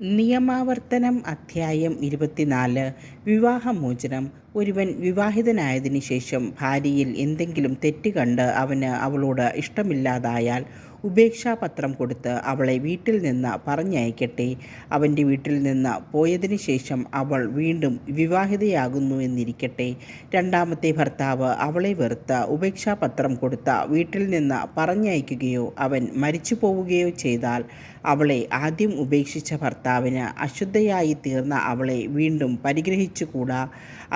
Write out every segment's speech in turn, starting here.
നിയമാവർത്തനം അധ്യായം 24. വിവാഹമോചനം. ഒരുവൻ വിവാഹിതനായതിനു ശേഷം ഭാര്യയിൽ എന്തെങ്കിലും തെറ്റ് കണ്ട് അവന് അവളോട് ഇഷ്ടമില്ലാതായാൽ ഉപേക്ഷാപത്രം കൊടുത്ത് അവളെ വീട്ടിൽ നിന്ന് പറഞ്ഞയക്കട്ടെ. അവൻ്റെ വീട്ടിൽ നിന്ന് പോയതിനു ശേഷം അവൾ വീണ്ടും വിവാഹിതയാകുന്നു എന്നിരിക്കട്ടെ. രണ്ടാമത്തെ ഭർത്താവ് അവളെ വെറുത്ത് ഉപേക്ഷാപത്രം കൊടുത്ത് വീട്ടിൽ നിന്ന് പറഞ്ഞയക്കുകയോ അവൻ മരിച്ചു പോവുകയോ ചെയ്താൽ അവളെ ആദ്യം ഉപേക്ഷിച്ച ഭർത്താവിന് അശുദ്ധയായി തീർന്ന അവളെ വീണ്ടും പരിഗ്രഹിച്ചുകൂടാ.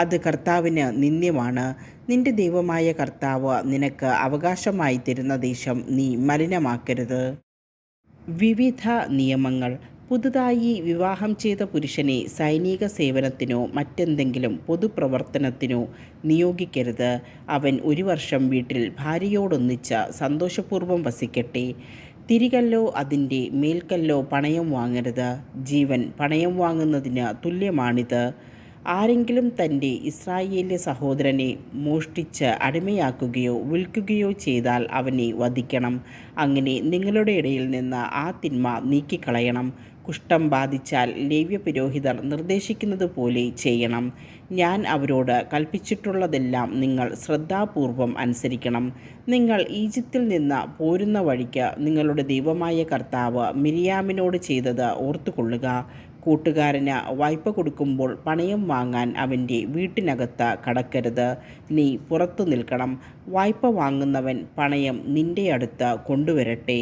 അത് കർത്താവിന് നിന്ദ്യമാണ്. നിന്റെ ദൈവമായ കർത്താവ് നിനക്ക് അവകാശമായി തരുന്ന ദേശം നീ മലിനമാക്കരുത്. വിവിധ നിയമങ്ങൾ. പുതുതായി വിവാഹം ചെയ്ത പുരുഷനെ സൈനിക സേവനത്തിനോ മറ്റെന്തെങ്കിലും പൊതുപ്രവർത്തനത്തിനോ നിയോഗിക്കരുത്. അവൻ 1 വർഷം വീട്ടിൽ ഭാര്യയോടൊന്നിച്ച് സന്തോഷപൂർവ്വം വസിക്കട്ടെ. തിരികല്ലോ അതിൻ്റെ മേൽക്കല്ലോ പണയം വാങ്ങരുത്. ജീവൻ പണയം വാങ്ങുന്നതിന് തുല്യമാണിത്. ആരെങ്കിലും തൻ്റെ ഇസ്രായേല്യ സഹോദരനെ മോഷ്ടിച്ച് അടിമയാക്കുകയോ വിൽക്കുകയോ ചെയ്താൽ അവനെ വധിക്കണം. അങ്ങനെ നിങ്ങളുടെ ഇടയിൽ നിന്ന് ആ തിന്മ നീക്കിക്കളയണം. കുഷ്ഠം ബാധിച്ചാൽ ലേവ്യപുരോഹിതർ നിർദ്ദേശിക്കുന്നത് പോലെ ചെയ്യണം. ഞാൻ അവരോട് കൽപ്പിച്ചിട്ടുള്ളതെല്ലാം നിങ്ങൾ ശ്രദ്ധാപൂർവം അനുസരിക്കണം. നിങ്ങൾ ഈജിപ്തിൽ നിന്ന് പോരുന്ന വഴിക്ക് നിങ്ങളുടെ ദൈവമായ കർത്താവ് മിരിയാമിനോട് ചെയ്തത് ഓർത്തുകൊള്ളുക. കൂട്ടുകാരന് വായ്പ കൊടുക്കുമ്പോൾ പണയം വാങ്ങാൻ അവൻ്റെ വീട്ടിനകത്ത് കടക്കരുത്. നീ പുറത്തു നിൽക്കണം. വായ്പ വാങ്ങുന്നവൻ പണയം നിന്റെ അടുത്ത് കൊണ്ടുവരട്ടെ.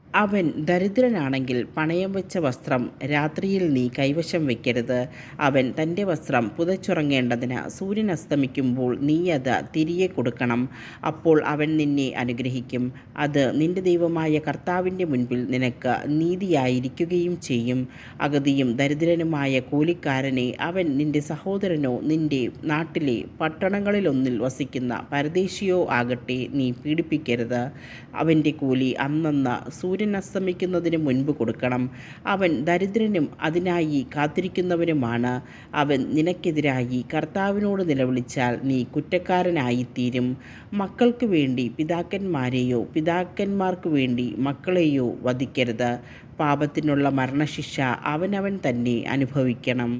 അവൻ ദരിദ്രനാണെങ്കിൽ പണയം വെച്ച വസ്ത്രം രാത്രിയിൽ നീ കൈവശം വയ്ക്കരുത്. അവൻ തൻ്റെ വസ്ത്രം പുതച്ചുറങ്ങേണ്ടതിന് സൂര്യൻ അസ്തമിക്കുമ്പോൾ നീ അത് തിരികെ കൊടുക്കണം. അപ്പോൾ അവൻ നിന്നെ അനുഗ്രഹിക്കും. അത് നിന്റെ ദൈവമായ കർത്താവിൻ്റെ മുൻപിൽ നിനക്ക് നീതിയായിരിക്കുകയും ചെയ്യും. അഗതിയും ദരിദ്രനുമായ കൂലിക്കാരനെ അവൻ നിന്റെ സഹോദരനോ നിന്റെ നാട്ടിലെ പട്ടണങ്ങളിലൊന്നിൽ വസിക്കുന്ന പരദേശിയോ ആകട്ടെ നീ പീഡിപ്പിക്കരുത്. അവൻ്റെ കൂലി അന്നന്ന് സൂര്യൻ അസ്തമിക്കുന്നതിന് മുൻപ് കൊടുക്കണം. അവൻ ദരിദ്രനും അതിനായി കാത്തിരിക്കുന്നവനുമാണ്. അവൻ നിനക്കെതിരായി കർത്താവിനോട് നിലവിളിച്ചാൽ നീ കുറ്റക്കാരനായിത്തീരും. മക്കൾക്ക് വേണ്ടി പിതാക്കന്മാരെയോ പിതാക്കന്മാർക്ക് വേണ്ടി മക്കളെയോ വധിക്കരുത്. പാപത്തിനുള്ള മരണശിക്ഷ അവനവൻ തന്നെ അനുഭവിക്കണം.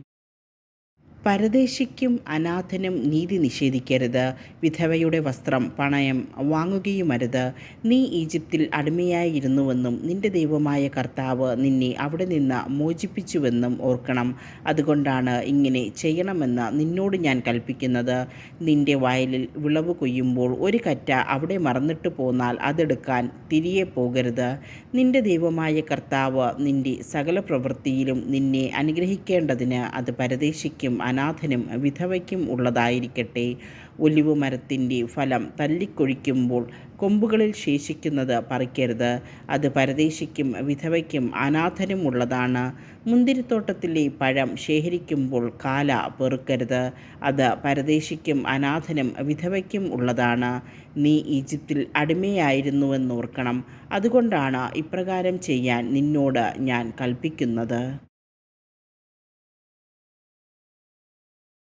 പരദേശിക്കും അനാഥനും നീതി നിഷേധിക്കരുത്. വിധവയുടെ വസ്ത്രം പണയം വാങ്ങുകയുമരുത്. നീ ഈജിപ്തിൽ അടിമയായിരുന്നുവെന്നും നിന്റെ ദൈവമായ കർത്താവ് നിന്നെ അവിടെ നിന്ന് മോചിപ്പിച്ചുവെന്നും ഓർക്കണം. അതുകൊണ്ടാണ് ഇങ്ങനെ ചെയ്യണമെന്ന് നിന്നോട് ഞാൻ കൽപ്പിക്കുന്നത്. നിന്റെ വയലിൽ വിളവ് കൊയ്യുമ്പോൾ ഒരു കറ്റ അവിടെ മറന്നിട്ട് പോന്നാൽ അതെടുക്കാൻ തിരികെ പോകരുത്. നിന്റെ ദൈവമായ കർത്താവ് നിന്റെ സകല പ്രവൃത്തിയിലും നിന്നെ അനുഗ്രഹിക്കേണ്ടതിന് അത് പരദേശിക്കും അനാഥനും വിധവയ്ക്കും ഉള്ളതായിരിക്കട്ടെ. ഒലിവ് മരത്തിൻ്റെ ഫലം തല്ലിക്കൊഴിക്കുമ്പോൾ കൊമ്പുകളിൽ ശേഷിക്കുന്നത് പറിക്കരുത്. അത് പരദേശിക്കും വിധവയ്ക്കും അനാഥനും ഉള്ളതാണ്. മുന്തിരിത്തോട്ടത്തിലെ പഴം ശേഖരിക്കുമ്പോൾ കാല പെറുക്കരുത്. അത് പരദേശിക്കും അനാഥനും വിധവയ്ക്കും ഉള്ളതാണ്. നീ ഈജിപ്തിൽ അടിമയായിരുന്നുവെന്നോർക്കണം. അതുകൊണ്ടാണ് ഇപ്രകാരം ചെയ്യാൻ നിന്നോട് ഞാൻ കൽപ്പിക്കുന്നത്.